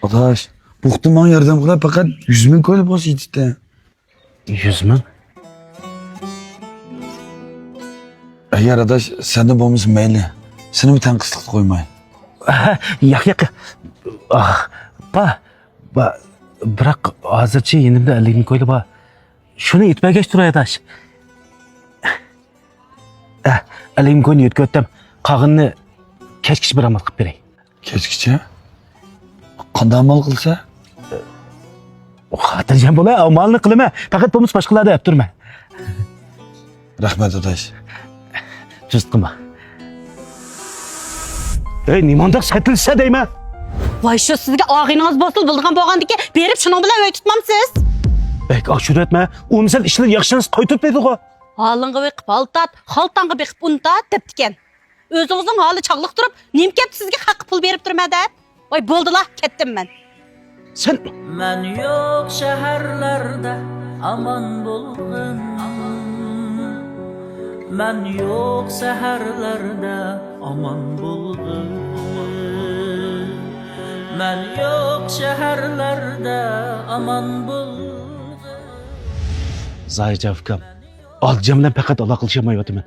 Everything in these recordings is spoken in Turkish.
Adaş, buxtum bana yardım kılar fakat 100 bin koyup olsa yetişti. 100 bin? Eğer adaş senden babamız meyli. Seni bir tane kıslık koymayın. Yak. Ah, bırak hazırca yenimde elini koydu ba. Şunu itme geç duraya daş. Elini koyunu yutköttem. Kağını keşkiş bir amat kıp berey. Keşkiçe. Kandan mal kılsa? Hatırlayacağım bola, malını kılma. Fakat babamız başkaları da yaptırma. Rahmet adaş. Cüst kılma. Nimandak setilse deyme. Vay şu sizge ağınız basıl bulduğun boğandıki berip şunun bilen öy tutmamsız. Aşırı etme. O misal işler yakışınız koytup dedik o. Halınğı bekip altat, haltanğı bekip untat deptiken. Özünüzün halı çağlık durup, nimkep sizge hak pul berip durmadı. Vay boldu la, kettim ben. Sen... Ben yok şehirlerde aman bulgun. Ben yok seherlerde aman bulgun. Ben yok şehirlerde aman bulgun. Zahir Cavkam. Alacağım lan fakat Allah kılışamayıyordum ben.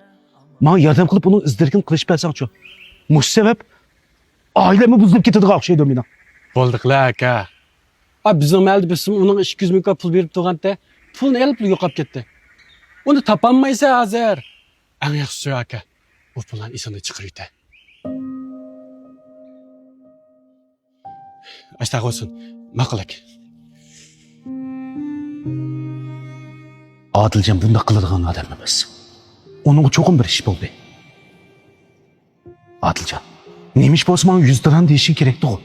Bana yardım kılıp bunu ızdırgın kılıç versen çok. Muş sebep ailemi buzulup getirdik akşaya dönmeyine. Bolduk la aka. Abi bizim elde bizim onun 200 bin pul verip duranda pulunu alıp yokap gitti. Onu tapanmaysa hazır. En yaxşısı aka. Bu puldan isini çıkarıydı. Açtak olsun. Makılak. Adilcan bunda kılırgan adam emas. Onun çoğun bir iş oldu. Adilcan, neymiş bolsa bana 100 liran deyişin gerekti o.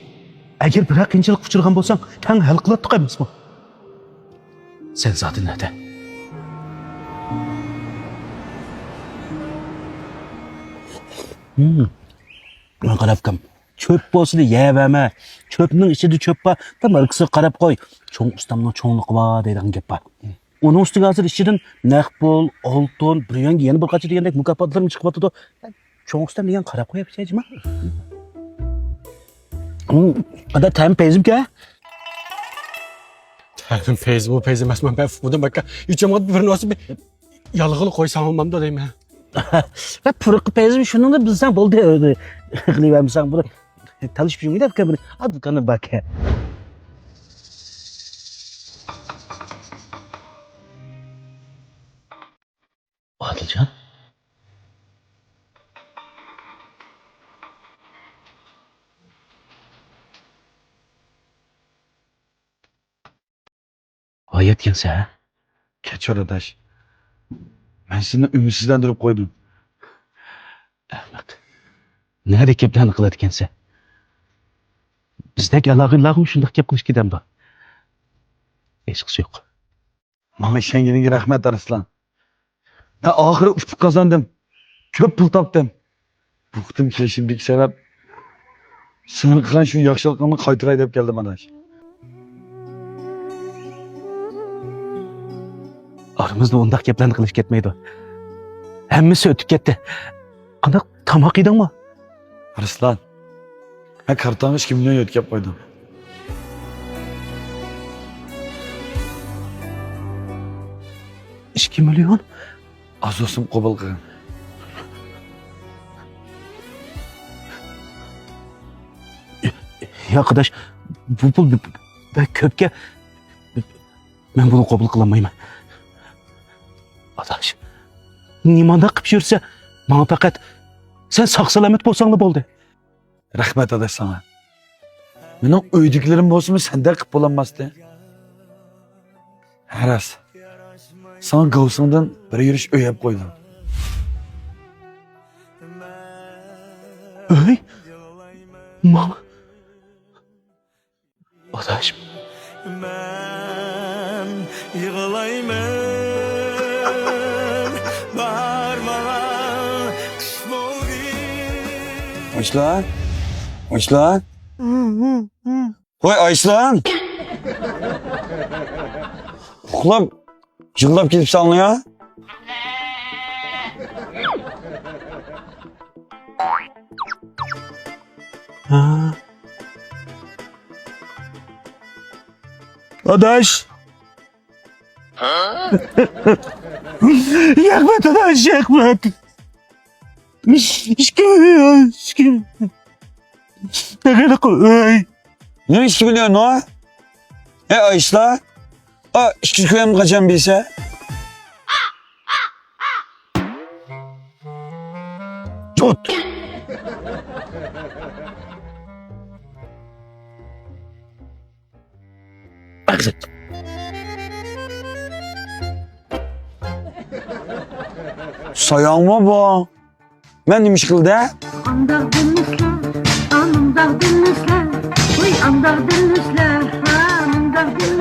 Eğer bir kıyınçılık uçurgan bolsan, sen hal kılattık emas mı? Sen zaten nerede? Ben qarabkam. Çöp bolsa da yeveme. Çöpünün içinde çöp var. Tam ırkısı qarab koy. Çoğun ustamның çoğunluğu var deydiğin gep var. Onun üstüne hazır işçiden nakbol, altın, bir yangi yeni bir kaçı diyendek mükafatlar mı çıkıp atıdı? Çoğun ustam diyen qarab koyup şeycim ha? Kadar tayım peyzim ki ha? Tanrım peyzi bu peyzi mesmen ben fukudan bakka. Yücemat bir nasıl bir yalığılı koysam olmam da deyim ha. Ve pırıkı peyzim şunun da bizden bol diyordu. Kılıyım sen bunu. Tanış bir şey miydi? Hadi kanı bak ya. Adilcan. Hayat gense ha? Keçör adaş. Ben seni ümitsizlendirip koydum. Ahmet. Ne hareketlerini kıladı gense? Bizdeki Allah'ın şundak yapmış gidem da. Eşkisi yok. Mama şenginin rahmet arslan. Ya ahire uçup kazandım. Köp pul taptım. Buxtum ki şimdiki sebep seni kılan şu yakşılıklarını kaytıray deyip geldim adaş. Aramızda ondak yapılarını kılıç ketmeydi. Hemmisi ötüp gitti. Kandak tam hakıydın mı? Arslan. Ben kartanmış 2 milyon yötkep koydum. $2 milyon. Az olsun kobul kırın. Ya arkadaş, bu pul ben köpke... Ben bunu kabul kılamayım. Adaş, nimanda kıp yürse, bana fakat sen sağ salamet bolsan da boldu. Rahmet adaş sana. Benim öydüklerim bolsun sende kıp olanmazdı. Her az. Sana gavsından bir yürüyüş öyep koydum. Öy? Mal. Adaş. Ben yığılayım. Bağırmalar kış oldu. Ayslan. Ayslan. Vay Ayslan. Ulan cıllap gidip salını ya. Ha. Adaş. Yakmet adaş, yakmet. İşki biliyor, işki. Ne kadar koy. Ne işi biliyorsun o? Ayşla? İşki koyayım kaçan bilse. Tut. Sayanma bu. Ben demiş kıldı. Andak denizler, anımdak denizler, oy andak denizler, anımdak denizler.